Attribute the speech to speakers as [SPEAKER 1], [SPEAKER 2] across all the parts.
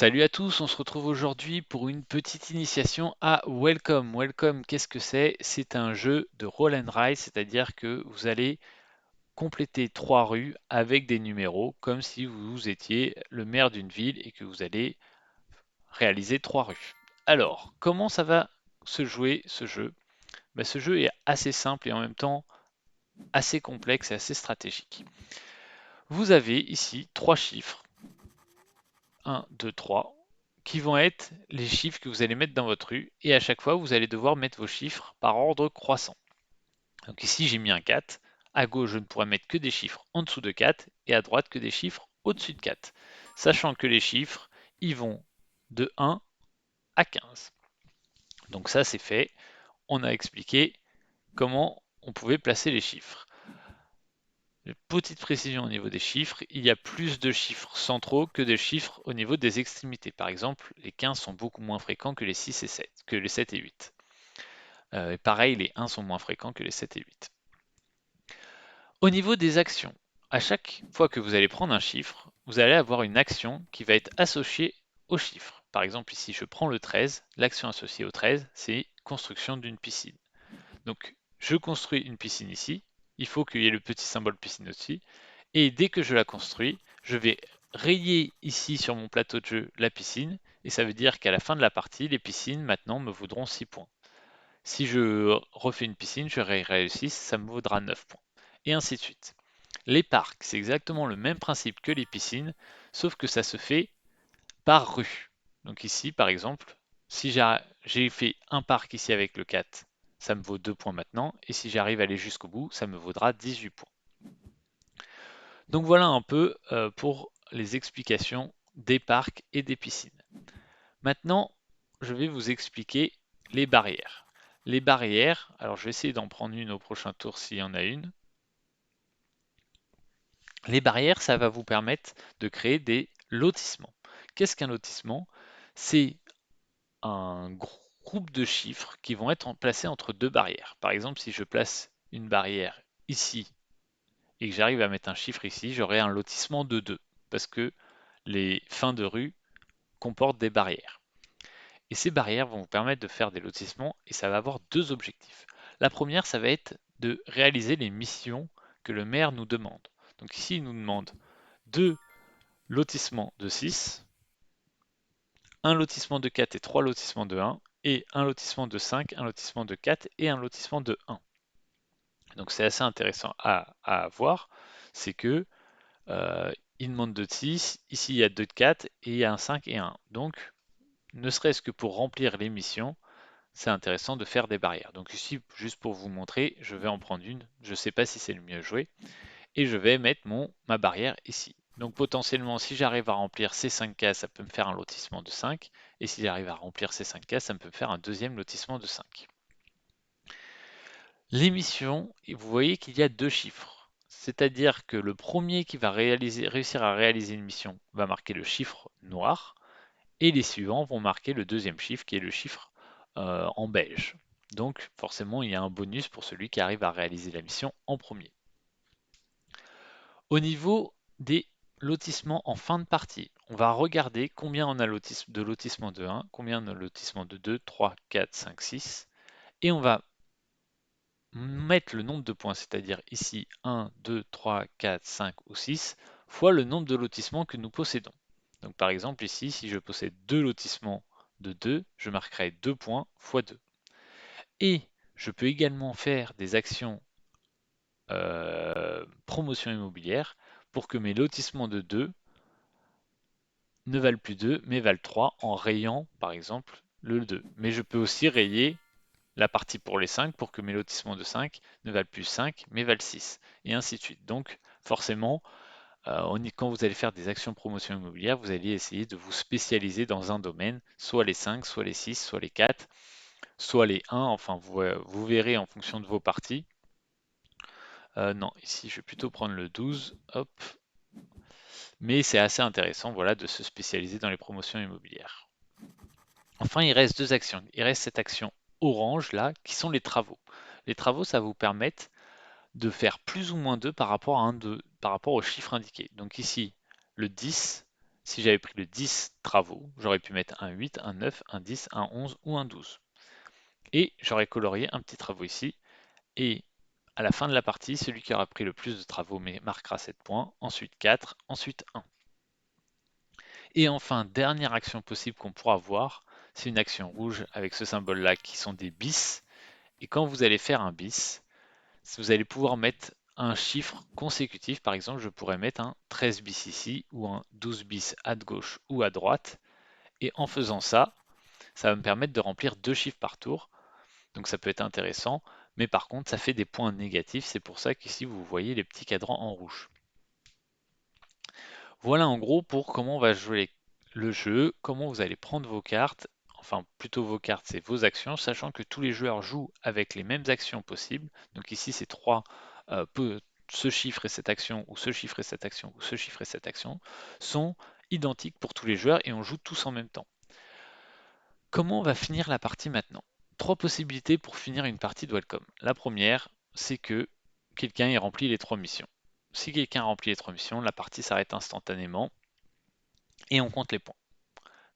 [SPEAKER 1] Salut à tous, on se retrouve aujourd'hui pour une petite initiation à Welcome. Welcome, qu'est-ce que c'est? C'est un jeu de roll and write, c'est-à-dire que vous allez compléter trois rues avec des numéros, comme si vous étiez le maire d'une ville et que vous allez réaliser trois rues. Alors, comment ça va se jouer ce jeu? Ce jeu est assez simple et en même temps assez complexe et assez stratégique. Vous avez ici trois chiffres 1, 2, 3, qui vont être les chiffres que vous allez mettre dans votre rue, et à chaque fois, vous allez devoir mettre vos chiffres par ordre croissant. Donc ici, j'ai mis un 4. À gauche, je ne pourrai mettre que des chiffres en dessous de 4, et à droite, que des chiffres au-dessus de 4. Sachant que les chiffres, ils vont de 1 à 15. Donc ça, c'est fait. On a expliqué comment on pouvait placer les chiffres. Petite précision au niveau des chiffres, il y a plus de chiffres centraux que de chiffres au niveau des extrémités. Par exemple, les 15 sont beaucoup moins fréquents que les 6 et 7, que les 7 et 8. Et pareil, les 1 sont moins fréquents que les 7 et 8. Au niveau des actions, à chaque fois que vous allez prendre un chiffre, vous allez avoir une action qui va être associée au chiffre. Par exemple, ici, je prends le 13. L'action associée au 13, c'est construction d'une piscine. Donc, je construis une piscine ici. Il faut qu'il y ait le petit symbole piscine aussi. Et dès que je la construis, je vais rayer ici sur mon plateau de jeu la piscine, et ça veut dire qu'à la fin de la partie, les piscines maintenant me vaudront 6 points. Si je refais une piscine, je rayerai le 6, ça me vaudra 9 points. Et ainsi de suite. Les parcs, c'est exactement le même principe que les piscines, sauf que ça se fait par rue. Donc ici, par exemple, si j'ai fait un parc ici avec le 4, ça me vaut 2 points maintenant, et si j'arrive à aller jusqu'au bout, ça me vaudra 18 points. Donc voilà un peu pour les explications des parcs et des piscines. Maintenant, je vais vous expliquer les barrières. Les barrières, alors je vais essayer d'en prendre une au prochain tour s'il y en a une. Les barrières, ça va vous permettre de créer des lotissements. Qu'est-ce qu'un lotissement? C'est un groupe de chiffres qui vont être placés entre deux barrières. Par exemple, si je place une barrière ici et que j'arrive à mettre un chiffre ici, j'aurai un lotissement de 2 parce que les fins de rue comportent des barrières. Et ces barrières vont vous permettre de faire des lotissements et ça va avoir deux objectifs. La première, ça va être de réaliser les missions que le maire nous demande. Donc ici, il nous demande deux lotissements de 6, un lotissement de 4 et trois lotissements de 1, et un lotissement de 5, un lotissement de 4 et un lotissement de 1. Donc c'est assez intéressant à voir, c'est que il demande 2 de 6, ici il y a 2 de 4 et il y a un 5 et un 1. Donc ne serait-ce que pour remplir les missions, c'est intéressant de faire des barrières. Donc ici, juste pour vous montrer, je vais en prendre une. Je ne sais pas si c'est le mieux joué. Et je vais mettre ma barrière ici. Donc potentiellement, si j'arrive à remplir ces 5 cases, ça peut me faire un lotissement de 5. Et si j'arrive à remplir ces 5 cases, ça me peut me faire un deuxième lotissement de 5. L'émission, vous voyez qu'il y a deux chiffres. C'est-à-dire que le premier qui va réussir à réaliser une mission va marquer le chiffre noir. Et les suivants vont marquer le deuxième chiffre qui est le chiffre en beige. Donc forcément, il y a un bonus pour celui qui arrive à réaliser la mission en premier. Au niveau des lotissements en fin de partie, on va regarder combien on a de lotissement de 1, combien on a de lotissement de 2, 3, 4, 5, 6, et on va mettre le nombre de points, c'est-à-dire ici 1, 2, 3, 4, 5 ou 6, fois le nombre de lotissements que nous possédons. Donc par exemple ici, si je possède deux lotissements de 2, je marquerai 2 points fois 2. Et je peux également faire des actions promotion immobilière pour que mes lotissements de 2 ne valent plus 2 mais valent 3 en rayant par exemple le 2. Mais je peux aussi rayer la partie pour les 5 pour que mes lotissements de 5 ne valent plus 5 mais valent 6 et ainsi de suite. Donc forcément, quand vous allez faire des actions promotion immobilière, vous allez essayer de vous spécialiser dans un domaine, soit les 5, soit les 6, soit les 4, soit les 1, enfin vous verrez en fonction de vos parties. Non, ici je vais plutôt prendre le 12, hop. Mais c'est assez intéressant voilà, de se spécialiser dans les promotions immobilières. Enfin, il reste deux actions. Il reste cette action orange là, qui sont les travaux. Les travaux, ça va vous permettre de faire plus ou moins 2 par rapport à par rapport au chiffre indiqué. Donc ici, le 10, si j'avais pris le 10 travaux, j'aurais pu mettre un 8, un 9, un 10, un 11 ou un 12. Et j'aurais colorié un petit travaux ici. Et à la fin de la partie, celui qui aura pris le plus de travaux marquera 7 points, ensuite 4, ensuite 1. Et enfin, dernière action possible qu'on pourra voir, c'est une action rouge avec ce symbole-là qui sont des bis. Et quand vous allez faire un bis, vous allez pouvoir mettre un chiffre consécutif. Par exemple, je pourrais mettre un 13 bis ici ou un 12 bis à gauche ou à droite. Et en faisant ça, ça va me permettre de remplir deux chiffres par tour. Donc ça peut être intéressant. Mais par contre, ça fait des points négatifs. C'est pour ça qu'ici, vous voyez les petits cadrans en rouge. Voilà en gros pour comment on va jouer le jeu, comment vous allez prendre vos cartes, enfin plutôt vos cartes, c'est vos actions, sachant que tous les joueurs jouent avec les mêmes actions possibles. Donc ici c'est trois, ce chiffre et cette action, ou ce chiffre et cette action, ou ce chiffre et cette action, sont identiques pour tous les joueurs et on joue tous en même temps. Comment on va finir la partie maintenant? Trois possibilités pour finir une partie de Welcome. La première, c'est que quelqu'un ait rempli les trois missions. Si quelqu'un remplit les trois missions, la partie s'arrête instantanément et on compte les points.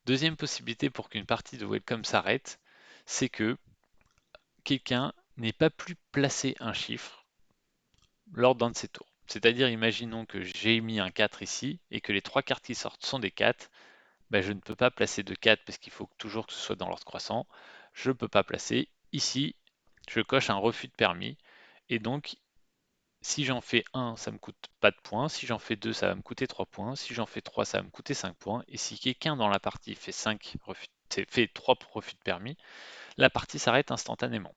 [SPEAKER 1] Deuxième possibilité pour qu'une partie de Welcome s'arrête, c'est que quelqu'un n'ait pas pu placer un chiffre lors d'un de ses tours. C'est-à-dire, imaginons que j'ai mis un 4 ici et que les trois cartes qui sortent sont des 4, ben, je ne peux pas placer de 4 parce qu'il faut toujours que ce soit dans l'ordre croissant. Je ne peux pas placer. Ici, je coche un refus de permis et donc si j'en fais 1, ça me coûte pas de points. Si j'en fais 2, ça va me coûter 3 points. Si j'en fais 3, ça va me coûter 5 points. Et si quelqu'un dans la partie fait 3 refus de permis, la partie s'arrête instantanément.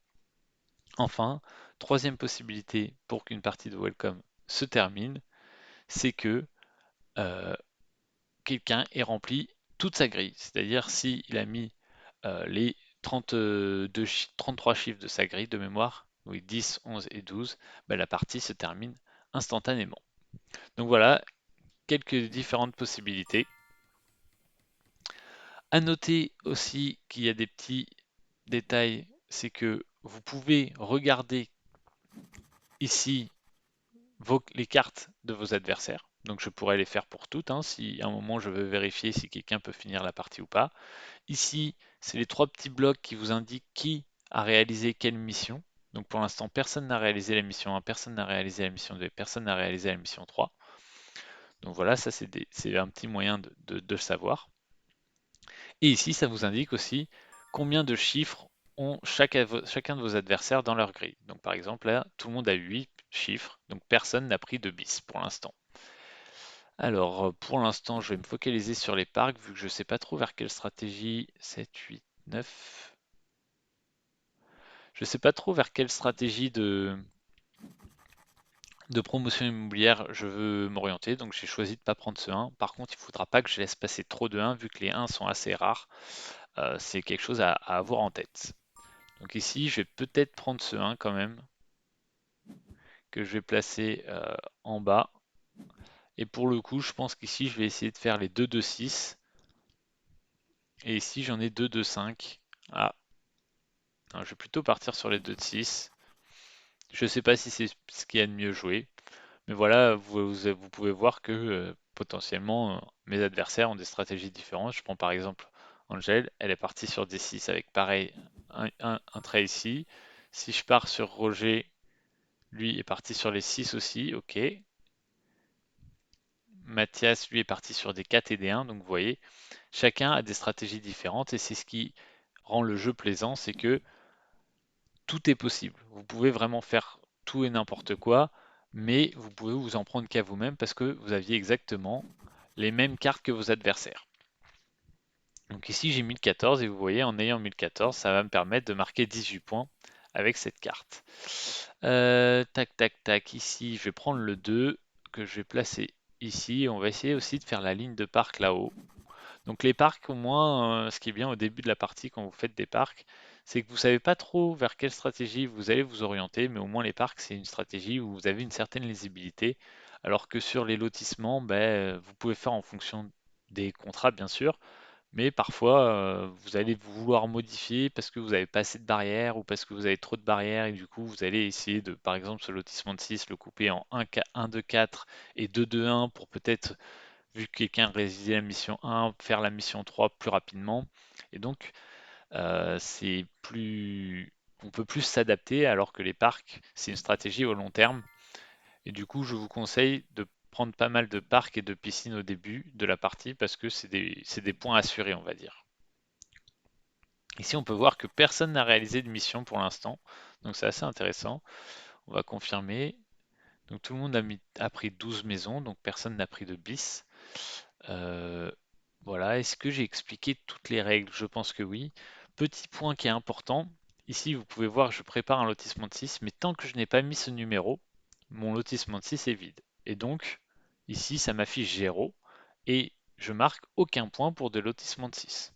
[SPEAKER 1] Enfin, troisième possibilité pour qu'une partie de Welcome se termine, c'est que euh, quelqu'un ait rempli toute sa grille. C'est-à-dire s'il a mis les 33 chiffres de sa grille de mémoire, oui, 10, 11 et 12, ben, la partie se termine instantanément. Donc voilà, quelques différentes possibilités. À noter aussi qu'il y a des petits détails, c'est que vous pouvez regarder ici les cartes de vos adversaires. Donc je pourrais les faire pour toutes, hein, si à un moment je veux vérifier si quelqu'un peut finir la partie ou pas. Ici, c'est les trois petits blocs qui vous indiquent qui a réalisé quelle mission. Donc pour l'instant, personne n'a réalisé la mission 1, personne n'a réalisé la mission 2, personne n'a réalisé la mission 3. Donc voilà, ça c'est un petit moyen de le savoir. Et ici, ça vous indique aussi combien de chiffres ont chacun de vos adversaires dans leur grille. Donc par exemple, là, tout le monde a 8 chiffres, donc personne n'a pris de bis pour l'instant. Alors, pour l'instant, je vais me focaliser sur les parcs, vu que je ne sais pas trop vers quelle stratégie 7, 8, 9. Je ne sais pas trop vers quelle stratégie de promotion immobilière je veux m'orienter, donc j'ai choisi de ne pas prendre ce 1. Par contre, il ne faudra pas que je laisse passer trop de 1, vu que les 1 sont assez rares. C'est quelque chose à avoir en tête. Donc ici, je vais peut-être prendre ce 1 quand même, que je vais placer en bas. Et pour le coup, je pense qu'ici, je vais essayer de faire les 2, 2, 6. Et ici, j'en ai 2, 2, 5. Ah, non, je vais plutôt partir sur les 2 de 6. Je ne sais pas si c'est ce qu'il y a de mieux joué. Mais voilà, vous pouvez voir que potentiellement, mes adversaires ont des stratégies différentes. Je prends par exemple Angel, elle est partie sur D6 avec pareil, un trait ici. Si je pars sur Roger, lui est parti sur les 6 aussi, ok. Mathias, lui, est parti sur des 4 et des 1, donc vous voyez, chacun a des stratégies différentes et c'est ce qui rend le jeu plaisant, c'est que tout est possible. Vous pouvez vraiment faire tout et n'importe quoi, mais vous pouvez vous en prendre qu'à vous-même parce que vous aviez exactement les mêmes cartes que vos adversaires. Donc ici j'ai 1014 et vous voyez en ayant 1014 ça va me permettre de marquer 18 points avec cette carte. Tac tac tac, ici je vais prendre le 2 que je vais placer ici. On va essayer aussi de faire la ligne de parc là-haut. Donc les parcs, au moins, ce qui est bien au début de la partie quand vous faites des parcs, c'est que vous savez pas trop vers quelle stratégie vous allez vous orienter, mais au moins les parcs, c'est une stratégie où vous avez une certaine lisibilité, alors que sur les lotissements, ben, vous pouvez faire en fonction des contrats, bien sûr, mais parfois, vous allez vouloir modifier parce que vous n'avez pas assez de barrières ou parce que vous avez trop de barrières et du coup, vous allez essayer de, par exemple, ce lotissement de 6, le couper en 1, 2, 4 et 2, 2, 1 pour peut-être vu que quelqu'un réalisait la mission 1, faire la mission 3 plus rapidement. Et donc, c'est plus, on peut plus s'adapter alors que les parcs, c'est une stratégie au long terme. Et du coup, je vous conseille de prendre pas mal de parcs et de piscines au début de la partie parce que c'est des points assurés, on va dire. Ici, on peut voir que personne n'a réalisé de mission pour l'instant, donc c'est assez intéressant. On va confirmer. Donc tout le monde a pris 12 maisons, donc personne n'a pris de bis. Euh, voilà, est-ce que j'ai expliqué toutes les règles? Je pense que oui. Petit point qui est important, ici vous pouvez voir je prépare un lotissement de 6, mais tant que je n'ai pas mis ce numéro, mon lotissement de 6 est vide. Et donc, ici ça m'affiche 0 et je marque aucun point pour de lotissement de 6.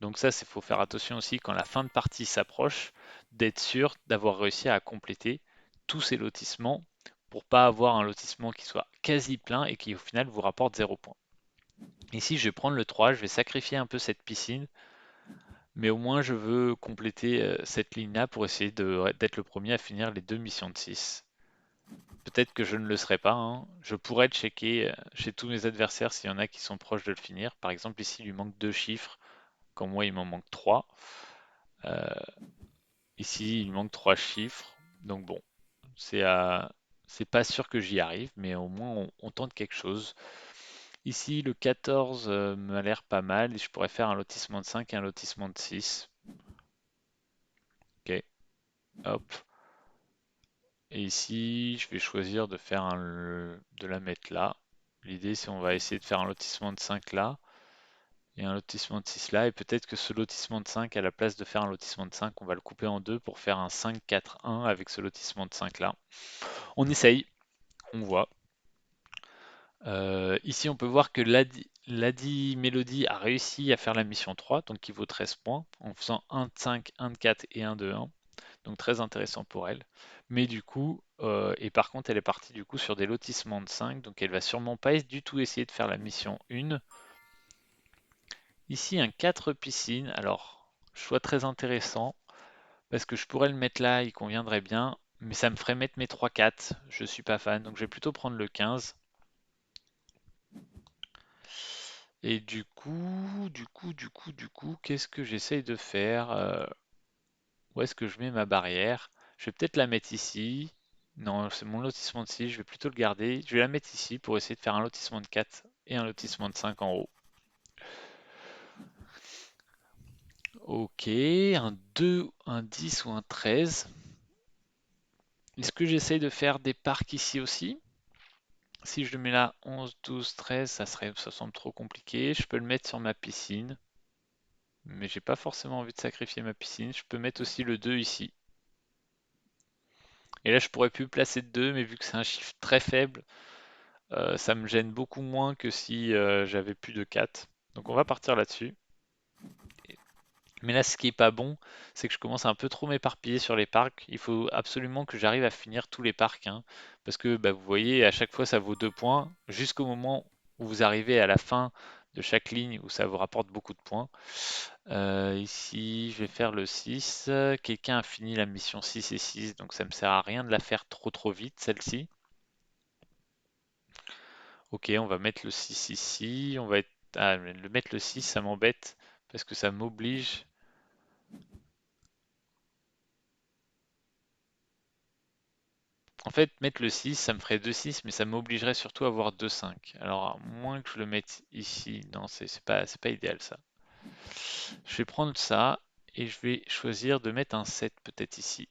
[SPEAKER 1] Donc ça, il faut faire attention aussi quand la fin de partie s'approche, d'être sûr d'avoir réussi à compléter tous ces lotissements pour pas avoir un lotissement qui soit quasi plein et qui au final vous rapporte 0 points. Ici, je vais prendre le 3, je vais sacrifier un peu cette piscine, mais au moins je veux compléter cette ligne-là pour essayer d'être le premier à finir les deux missions de 6. Peut-être que je ne le serai pas, hein. Je pourrais checker chez tous mes adversaires s'il y en a qui sont proches de le finir. Par exemple, ici, il lui manque 2 chiffres, quand moi, il m'en manque 3. Ici, il manque 3 chiffres. Donc bon, c'est c'est pas sûr que j'y arrive, mais au moins on tente quelque chose. Ici, le 14 m'a l'air pas mal et je pourrais faire un lotissement de 5 et un lotissement de 6. Ok, hop. Et ici, je vais choisir de faire de la mettre là. L'idée, c'est on va essayer de faire un lotissement de 5 là et un lotissement de 6 là. Et peut-être que ce lotissement de 5, à la place de faire un lotissement de 5, on va le couper en deux pour faire un 5-4-1 avec ce lotissement de 5 là. On essaye, on voit. Ici, on peut voir que Ladi Melody a réussi à faire la mission 3, donc qui vaut 13 points, en faisant 1 de 5, 1 de 4 et 1 de 1. Donc très intéressant pour elle. Mais du coup, et par contre, elle est partie du coup sur des lotissements de 5, donc elle va sûrement pas du tout essayer de faire la mission 1. Ici, un 4 piscines. Alors, choix très intéressant, parce que je pourrais le mettre là, il conviendrait bien, mais ça me ferait mettre mes 3-4. Je suis pas fan, donc je vais plutôt prendre le 15. Et du coup, qu'est-ce que j'essaye de faire? Où est-ce que je mets ma barrière? Je vais peut-être la mettre ici. Non, c'est mon lotissement de 6, je vais plutôt le garder. Je vais la mettre ici pour essayer de faire un lotissement de 4 et un lotissement de 5 en haut. Ok, un 2, un 10 ou un 13. Est-ce que j'essaye de faire des parcs ici aussi? Si je le mets là, 11, 12, 13, ça semble trop compliqué. Je peux le mettre sur ma piscine, mais j'ai pas forcément envie de sacrifier ma piscine. Je peux mettre aussi le 2 ici. Et là, je pourrais plus placer de 2, mais vu que c'est un chiffre très faible, ça me gêne beaucoup moins que si j'avais plus de 4. Donc on va partir là-dessus. Mais là, ce qui est pas bon, c'est que je commence à un peu trop m'éparpiller sur les parcs. Il faut absolument que j'arrive à finir tous les parcs, hein, parce que bah, vous voyez, à chaque fois, ça vaut 2 points, jusqu'au moment où vous arrivez à la fin de chaque ligne où ça vous rapporte beaucoup de points. Ici, je vais faire le 6. Quelqu'un a fini la mission 6 et 6, donc ça me sert à rien de la faire trop vite, celle-ci. Ok, on va mettre le 6 ici. Le mettre le 6, ça m'embête parce que ça m'oblige. En fait, mettre le 6, ça me ferait 2-6, mais ça m'obligerait surtout à avoir 2-5. Alors, à moins que je le mette ici. Non, c'est pas idéal ça. Je vais prendre ça et je vais choisir de mettre un 7 peut-être ici.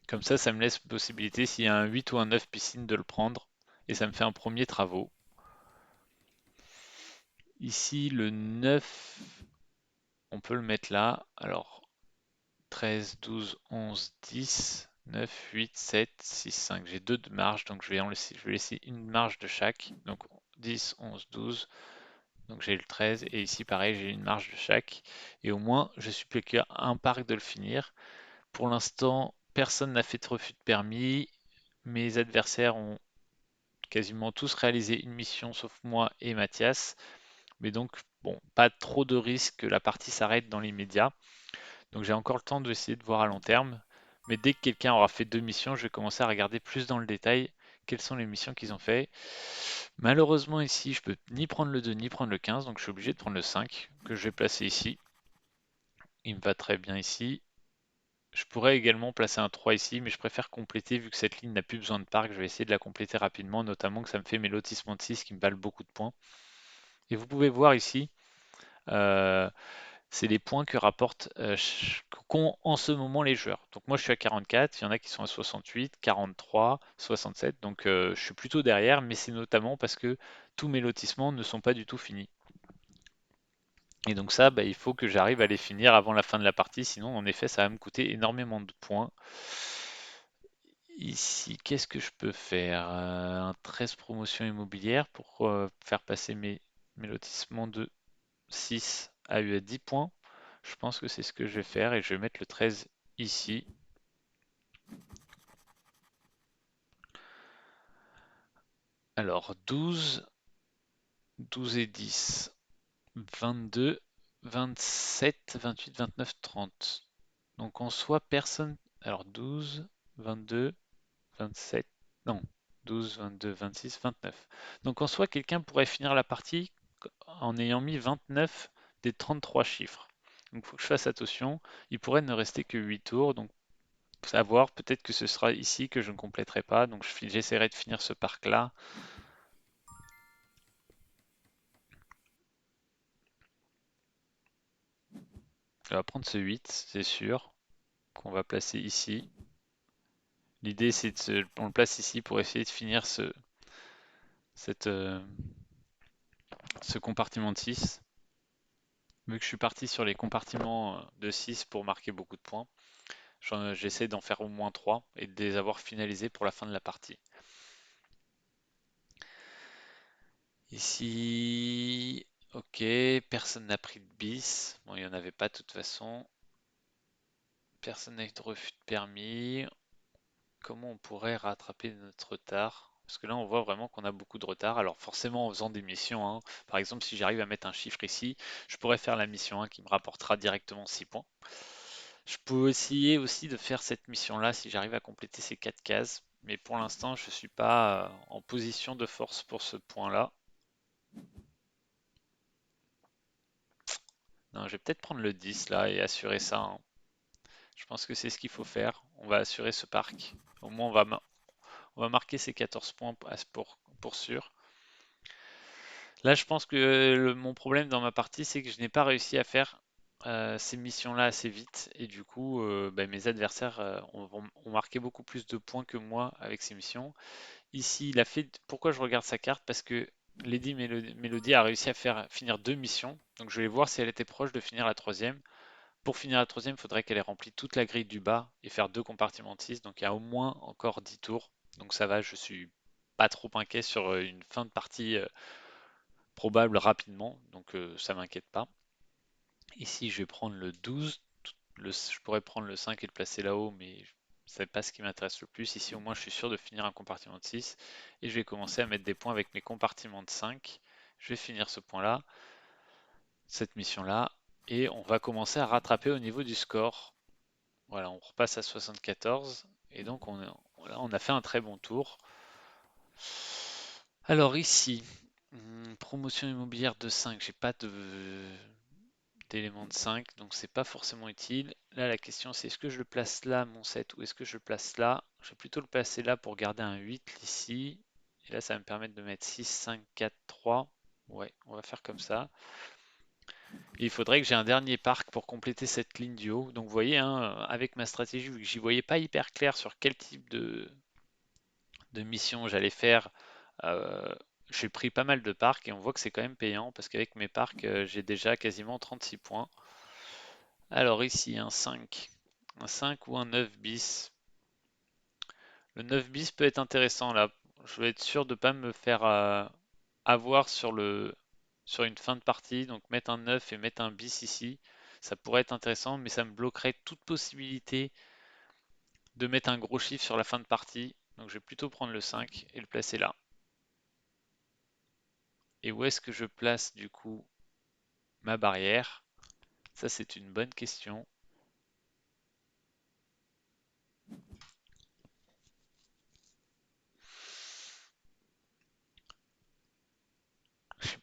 [SPEAKER 1] Comme ça me laisse possibilité s'il y a un 8 ou un 9 piscine de le prendre. Et ça me fait un premier travaux. Ici, le 9, on peut le mettre là. Alors, 13, 12, 11, 10, 9, 8, 7, 6, 5. J'ai deux de marge, donc je vais laisser une marge de chaque. Donc 10, 11, 12. Donc j'ai le 13. Et ici, pareil, j'ai une marge de chaque. Et au moins, je suis plus qu'à un parc de le finir. Pour l'instant, personne n'a fait de refus de permis. Mes adversaires ont quasiment tous réalisé une mission, sauf moi et Mathias. Mais donc, bon, pas trop de risque que la partie s'arrête dans l'immédiat. Donc j'ai encore le temps d'essayer de voir à long terme. Mais dès que quelqu'un aura fait deux missions, je vais commencer à regarder plus dans le détail quelles sont les missions qu'ils ont fait. Malheureusement ici, je peux ni prendre le 2 ni prendre le 15, donc je suis obligé de prendre le 5 que je vais placer ici. Il me va très bien ici. Je pourrais également placer un 3 ici, mais je préfère compléter vu que cette ligne n'a plus besoin de parc. Je vais essayer de la compléter rapidement, notamment que ça me fait mes lotissements de 6 qui me valent beaucoup de points. Et vous pouvez voir ici, euh, c'est les points que rapportent qu'ont en ce moment les joueurs. Donc moi je suis à 44, il y en a qui sont à 68, 43, 67, donc je suis plutôt derrière, mais c'est notamment parce que tous mes lotissements ne sont pas du tout finis. Et donc ça, bah, il faut que j'arrive à les finir avant la fin de la partie, sinon en effet ça va me coûter énormément de points. Ici, qu'est-ce que je peux faire? Un 13 promotion immobilière pour faire passer mes lotissements de 6 à 10 points. Je pense que c'est ce que je vais faire et je vais mettre le 13 ici. Alors 12, 12 et 10, 22, 27, 28, 29, 30. Donc en soi, personne. Alors 12, 22, 27. Non, 12, 22, 26, 29. Donc en soi, quelqu'un pourrait finir la partie en ayant mis 29 des 33 chiffres. Donc il faut que je fasse attention. Il pourrait ne rester que 8 tours. Donc savoir, peut-être que ce sera ici que je ne compléterai pas. Donc j'essaierai de finir ce parc-là. Je vais prendre ce 8, c'est sûr, qu'on va placer ici. L'idée, c'est on le place ici pour essayer de finir cette, ce compartiment de 6. Vu que je suis parti sur les compartiments de 6 pour marquer beaucoup de points, j'essaie d'en faire au moins 3 et de les avoir finalisés pour la fin de la partie. Ici, ok, personne n'a pris de bis. Bon, il n'y en avait pas de toute façon. Personne n'a eu de refus de permis. Comment on pourrait rattraper notre retard? Parce que là, on voit vraiment qu'on a beaucoup de retard. Alors forcément, en faisant des missions, hein, par exemple, si j'arrive à mettre un chiffre ici, je pourrais faire la mission 1 qui me rapportera directement 6 points. Je peux essayer aussi de faire cette mission-là si j'arrive à compléter ces 4 cases. Mais pour l'instant, je ne suis pas en position de force pour ce point-là. Non, je vais peut-être prendre le 10 là et assurer ça, hein. Je pense que c'est ce qu'il faut faire. On va assurer ce parc. Au moins, on va marquer ces 14 points pour sûr. Là, je pense que mon problème dans ma partie, c'est que je n'ai pas réussi à faire ces missions-là assez vite. Et du coup, bah, mes adversaires ont marqué beaucoup plus de points que moi avec ces missions. Ici, il a fait. Pourquoi je regarde sa carte? Parce que Lady Melody a réussi à faire finir 2 missions. Donc je vais voir si elle était proche de finir la troisième. Pour finir la troisième, il faudrait qu'elle ait rempli toute la grille du bas et faire 2 compartiments de 6. Donc il y a au moins encore 10 tours. Donc ça va, je suis pas trop inquiet sur une fin de partie probable rapidement. Donc ça m'inquiète pas. Ici, je vais prendre le 12. Je pourrais prendre le 5 et le placer là-haut, mais c'est pas ce qui m'intéresse le plus. Ici, au moins, je suis sûr de finir un compartiment de 6. Et je vais commencer à mettre des points avec mes compartiments de 5. Je vais finir ce point-là, cette mission-là. Et on va commencer à rattraper au niveau du score. Voilà, on repasse à 74. Et donc, là, on a fait un très bon tour. Alors ici, promotion immobilière de 5, j'ai pas d'éléments de 5, donc c'est pas forcément utile. Là, la question c'est est-ce que je le place là, mon 7, ou est-ce que je le place là? Je vais plutôt le placer là pour garder un 8 ici. Et là, ça va me permettre de mettre 6, 5, 4, 3. Ouais, on va faire comme ça. Et il faudrait que j'ai un dernier parc pour compléter cette ligne du haut. Donc vous voyez, hein, avec ma stratégie, vu que j'y voyais pas hyper clair sur quel type de mission j'allais faire, euh, j'ai pris pas mal de parcs et on voit que c'est quand même payant parce qu'avec mes parcs, j'ai déjà quasiment 36 points. Alors ici, un 5. Un 5 ou un 9 bis. Le 9 bis peut être intéressant là. Je vais être sûr de ne pas me faire avoir sur une fin de partie. Donc mettre un 9 et mettre un bis ici, ça pourrait être intéressant, mais ça me bloquerait toute possibilité de mettre un gros chiffre sur la fin de partie. Donc je vais plutôt prendre le 5 et le placer là. Et où est-ce que je place du coup ma barrière? Ça c'est une bonne question.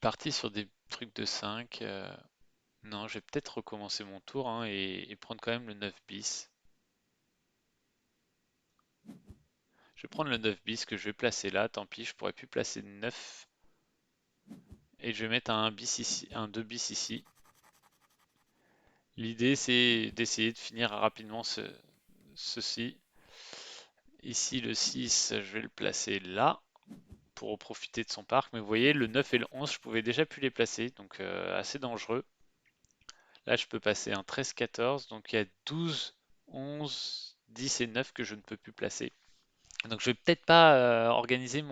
[SPEAKER 1] parti sur des trucs de 5. Non, je vais peut-être recommencer mon tour hein, et prendre quand même le 9 bis. Je vais prendre le 9 bis que je vais placer là, tant pis, je pourrais plus placer de 9. Et je vais mettre un bis ici, un 2 bis ici. L'idée c'est d'essayer de finir rapidement ceci. Ici le 6, je vais le placer là pour profiter de son parc. Mais vous voyez, le 9 et le 11, je pouvais déjà plus les placer, donc assez dangereux. Là, je peux passer un 13-14, donc il y a 12, 11, 10 et 9 que je ne peux plus placer. Donc je vais peut-être pas organiser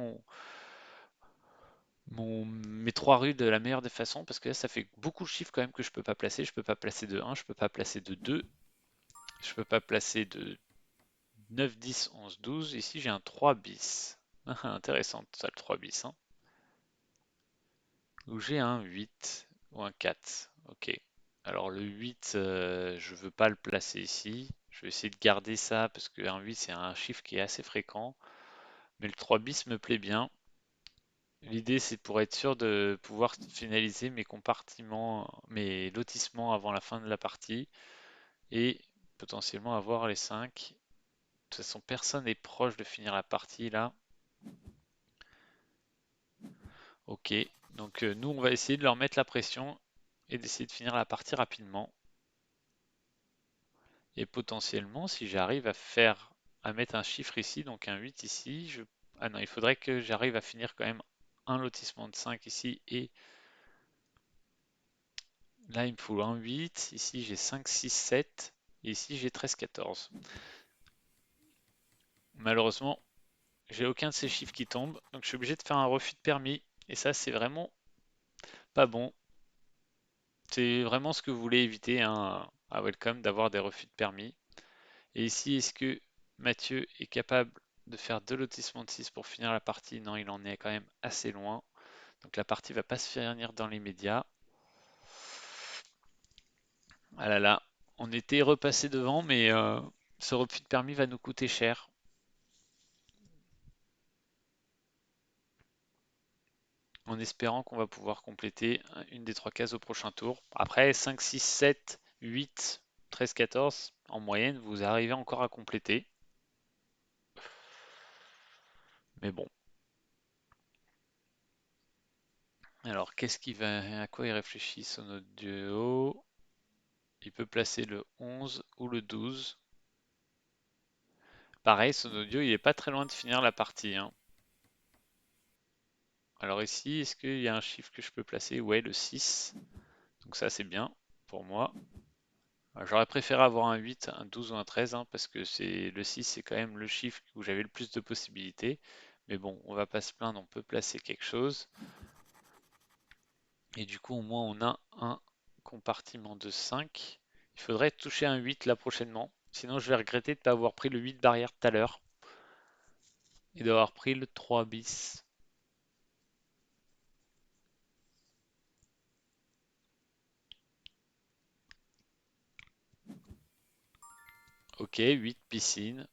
[SPEAKER 1] mes trois rues de la meilleure des façons, parce que là, ça fait beaucoup de chiffres quand même que je peux pas placer. Je peux pas placer de 1, je peux pas placer de 2, je peux pas placer de 9, 10, 11, 12. Ici, j'ai un 3 bis. Intéressant, ça, le 3 bis. Hein. Ou j'ai un 8 ou un 4. Ok. Alors le 8, je veux pas le placer ici. Je vais essayer de garder ça parce qu'un 8 c'est un chiffre qui est assez fréquent. Mais le 3 bis me plaît bien. L'idée c'est pour être sûr de pouvoir finaliser mes compartiments, mes lotissements avant la fin de la partie et potentiellement avoir les 5. De toute façon, personne n'est proche de finir la partie là. Ok, donc nous on va essayer de leur mettre la pression et d'essayer de finir la partie rapidement. Et potentiellement, si j'arrive à mettre un chiffre ici, donc un 8 ici, ah non, il faudrait que j'arrive à finir quand même un lotissement de 5 ici, et là il me faut un 8, ici j'ai 5, 6, 7, et ici j'ai 13, 14. Malheureusement, j'ai aucun de ces chiffres qui tombent, donc je suis obligé de faire un refus de permis, et ça c'est vraiment pas bon. C'est vraiment ce que vous voulez éviter hein, à Welcome, d'avoir des refus de permis. Et ici, est-ce que Mathieu est capable de faire deux lotissements de 6 pour finir la partie? Non, il en est quand même assez loin. Donc la partie va pas se finir dans les médias. Ah là là, on était repassé devant, mais ce refus de permis va nous coûter cher. En espérant qu'on va pouvoir compléter une des trois cases au prochain tour. Après 5, 6, 7, 8, 13, 14, en moyenne, vous arrivez encore à compléter. Mais bon. Alors, à quoi il réfléchit son autre duo? Il peut placer le 11 ou le 12. Pareil, son audio, il est pas très loin de finir la partie. Hein. Alors ici, est-ce qu'il y a un chiffre que je peux placer? Ouais, le 6. Donc ça, c'est bien pour moi. J'aurais préféré avoir un 8, un 12 ou un 13, hein, parce que le 6, c'est quand même le chiffre où j'avais le plus de possibilités. Mais bon, on va pas se plaindre, on peut placer quelque chose. Et du coup, au moins, on a un compartiment de 5. Il faudrait toucher un 8 là prochainement. Sinon, je vais regretter de ne pas avoir pris le 8 barrière tout à l'heure et d'avoir pris le 3 bis. Ok, 8 piscine.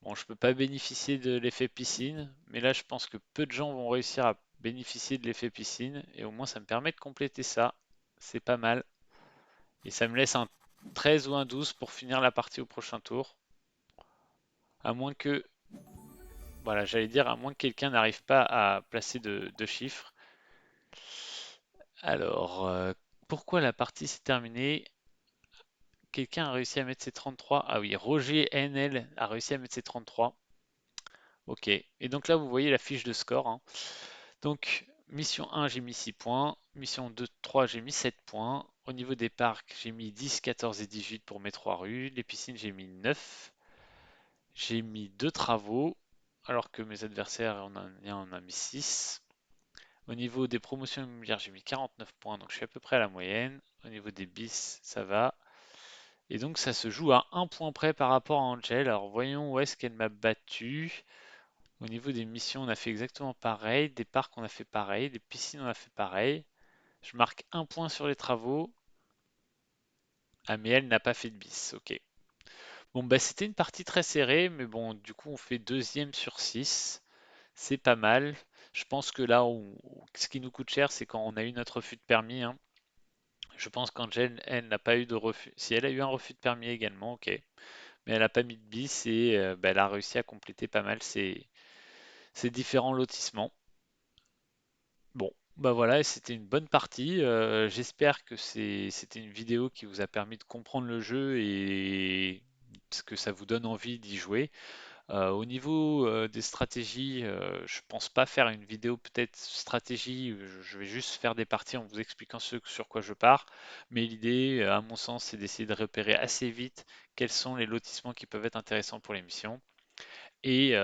[SPEAKER 1] Bon, je peux pas bénéficier de l'effet piscine, mais là, je pense que peu de gens vont réussir à bénéficier de l'effet piscine et au moins, ça me permet de compléter ça. C'est pas mal. Et ça me laisse un 13 ou un 12 pour finir la partie au prochain tour. À moins que Voilà, j'allais dire, à moins que quelqu'un n'arrive pas à placer de chiffres. Alors, pourquoi la partie s'est terminée? Quelqu'un a réussi à mettre ses 33. Ah oui, Roger NL a réussi à mettre ses 33. Ok. Et donc là, vous voyez la fiche de score. Hein. Donc, mission 1, j'ai mis 6 points. Mission 2, 3, j'ai mis 7 points. Au niveau des parcs, j'ai mis 10, 14 et 18 pour mes 3 rues. Les piscines, j'ai mis 9. J'ai mis 2 travaux, alors que mes adversaires, on a mis 6. Au niveau des promotions immobilières, j'ai mis 49 points, donc je suis à peu près à la moyenne. Au niveau des bis, ça va. Et donc ça se joue à un point près par rapport à Angel. Alors voyons où est-ce qu'elle m'a battu. Au niveau des missions, on a fait exactement pareil. Des parcs, on a fait pareil. Des piscines, on a fait pareil. Je marque un point sur les travaux. Ah, mais elle n'a pas fait de bis. Ok. Bon, bah c'était une partie très serrée, mais bon, du coup, on fait deuxième sur 6. C'est pas mal. Je pense que là, ce qui nous coûte cher, c'est quand on a eu notre refus de permis, hein. Je pense qu'Angel, elle n'a pas eu de refus. Si elle a eu un refus de permis également, ok. Mais elle n'a pas mis de bis et bah, elle a réussi à compléter pas mal ses différents lotissements. Bon, bah voilà, c'était une bonne partie. J'espère que c'était une vidéo qui vous a permis de comprendre le jeu et que ça vous donne envie d'y jouer. Au niveau des stratégies, je pense pas faire une vidéo peut-être stratégie. Je vais juste faire des parties en vous expliquant ce sur quoi je pars. Mais l'idée, à mon sens, c'est d'essayer de repérer assez vite quels sont les lotissements qui peuvent être intéressants pour les missions et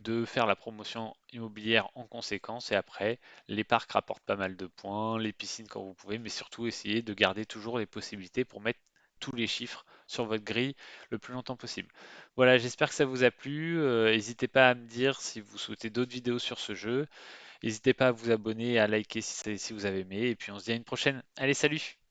[SPEAKER 1] de faire la promotion immobilière en conséquence. Et après, les parcs rapportent pas mal de points, les piscines quand vous pouvez, mais surtout essayer de garder toujours les possibilités pour mettre tous les chiffres sur votre grille le plus longtemps possible. Voilà, j'espère que ça vous a plu. N'hésitez pas à me dire si vous souhaitez d'autres vidéos sur ce jeu. N'hésitez pas à vous abonner, à liker si vous avez aimé. Et puis on se dit à une prochaine. Allez, salut!